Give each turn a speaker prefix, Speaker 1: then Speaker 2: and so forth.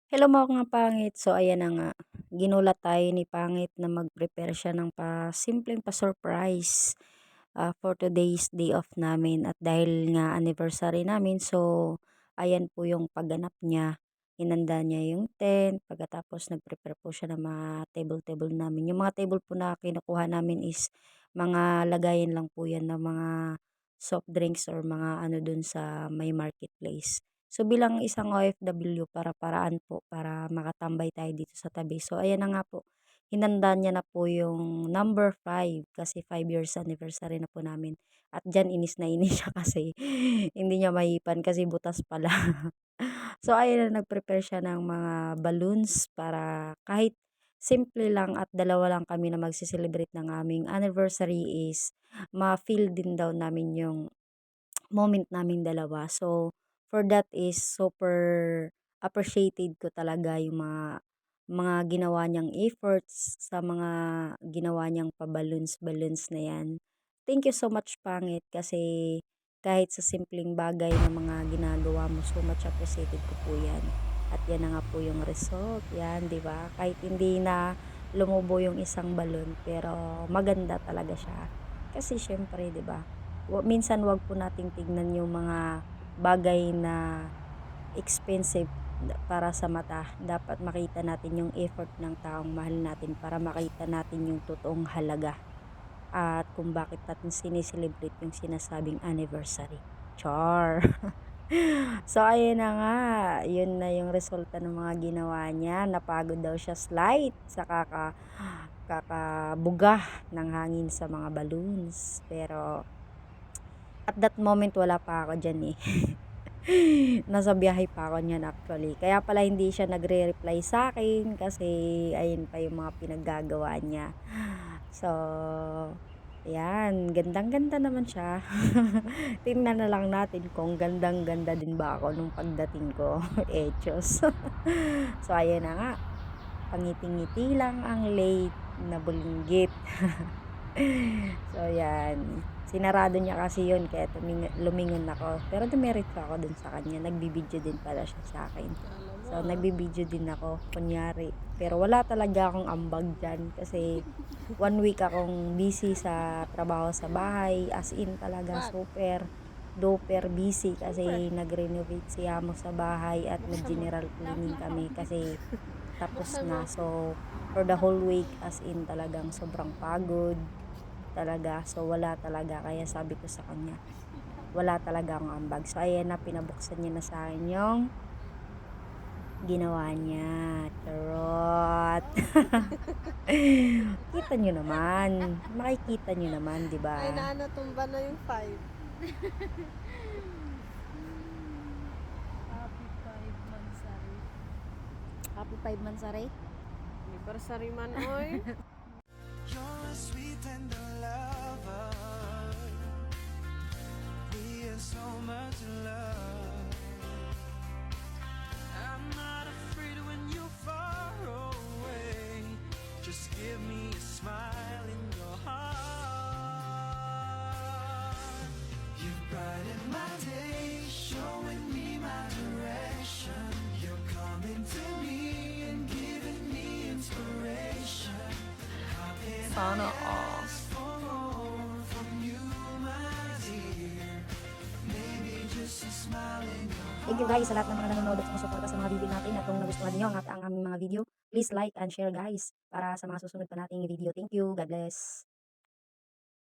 Speaker 1: Hello mga pangit. So ayan na nga, ginulat tayo ni Pangit na mag-prepare siya ng simpleng pa-surprise for today's day off namin. At dahil nga anniversary namin, so ayan po yung pagganap niya. Hinanda niya yung tent, pagkatapos nag-prepare po siya ng mga table-table namin. Yung mga table po na kinukuha namin is mga lagayan lang po yan ng mga soft drinks or mga ano dun sa may marketplace. So bilang isang OFW para-paraan po para makatambay tayo dito sa tabi. So ayan na nga po, hinanda niya na po yung number 5 kasi 5 years anniversary na po namin. At diyan inis na inis siya kasi hindi niya mahipan kasi butas pala. So ayun na, nag-prepare siya ng mga balloons para kahit simple lang at dalawa lang kami na magse-celebrate ng aming anniversary is ma-feel din daw namin yung moment naming dalawa. So, for that is super appreciated ko talaga yung mga ginawa niyang efforts sa mga ginawa niyang pa-balloons na yan. Thank you so much, Pangit, kasi kahit sa simpleng bagay na mga ginagawa mo, so much appreciated ko po yan. At yan na nga po yung result. Yan, di ba? Kahit hindi na lumubo yung isang balloon, pero maganda talaga siya. Kasi syempre, di ba? Minsan wag po nating tignan yung mga bagay na expensive para sa mata. Dapat makita natin yung effort ng taong mahal natin para makita natin yung totoong halaga at kung bakit natin sineselebrate yung sinasabing anniversary. Char! So, ayun na nga. Yun na yung resulta ng mga ginawa niya. Napagod daw siya slight sa kakabuga ng hangin sa mga balloons. Pero, at that moment, wala pa ako dyan eh. Nasa biyahe pa ako niyan actually. Kaya pala hindi siya nagre-reply sa akin kasi ayun pa yung mga pinaggagawa niya. So, yan. Gandang-ganda naman siya. Tingnan na lang natin kung gandang-ganda din ba ako nung pagdating ko. Echos. So, ayun na nga. Pangiti-ngiti lang ang late na bulinggit. So, yan. Sinarado niya kasi yun kaya lumingon ako. Pero dumiretso ako dun sa kanya. Nagbibideo din pala siya sa akin. So, nagbibideo din ako. Kunyari. Pero wala talaga akong ambag dyan. Kasi 1 week akong busy sa trabaho sa bahay. As in talaga super duper busy kasi nag-renovate si amo sa bahay at nag-general cleaning kami kasi tapos na. So, for the whole week as in talagang sobrang pagod talaga. So, wala talaga. Kaya sabi ko sa kanya, wala talaga akong ambag. So, ayan na, pinabuksan niya na sa akin yung ginawa niya. Charot! Kita nyo naman. Makikita nyo naman, di ba?
Speaker 2: Ay, naanatumba na yung 5.
Speaker 1: Happy 5 months, Aray.
Speaker 2: Anniversary man, oy.
Speaker 3: You're a sweet tender lover. We are so much in love. I'm not afraid when you're far away. Just give me a smile in your heart. You brighten my day, showing me my direction. You're coming to me and giving me inspiration. How can
Speaker 1: Sana
Speaker 3: I
Speaker 1: all.
Speaker 3: ask for more from you, my dear? Maybe just a smile in your
Speaker 1: Thank you guys sa lahat ng mga nanonood at sumusuporta sa mga video natin. At kung nagustuhan niyo ang aming mga video, please like and share guys para sa mga susunod pa nating video. Thank you. God bless.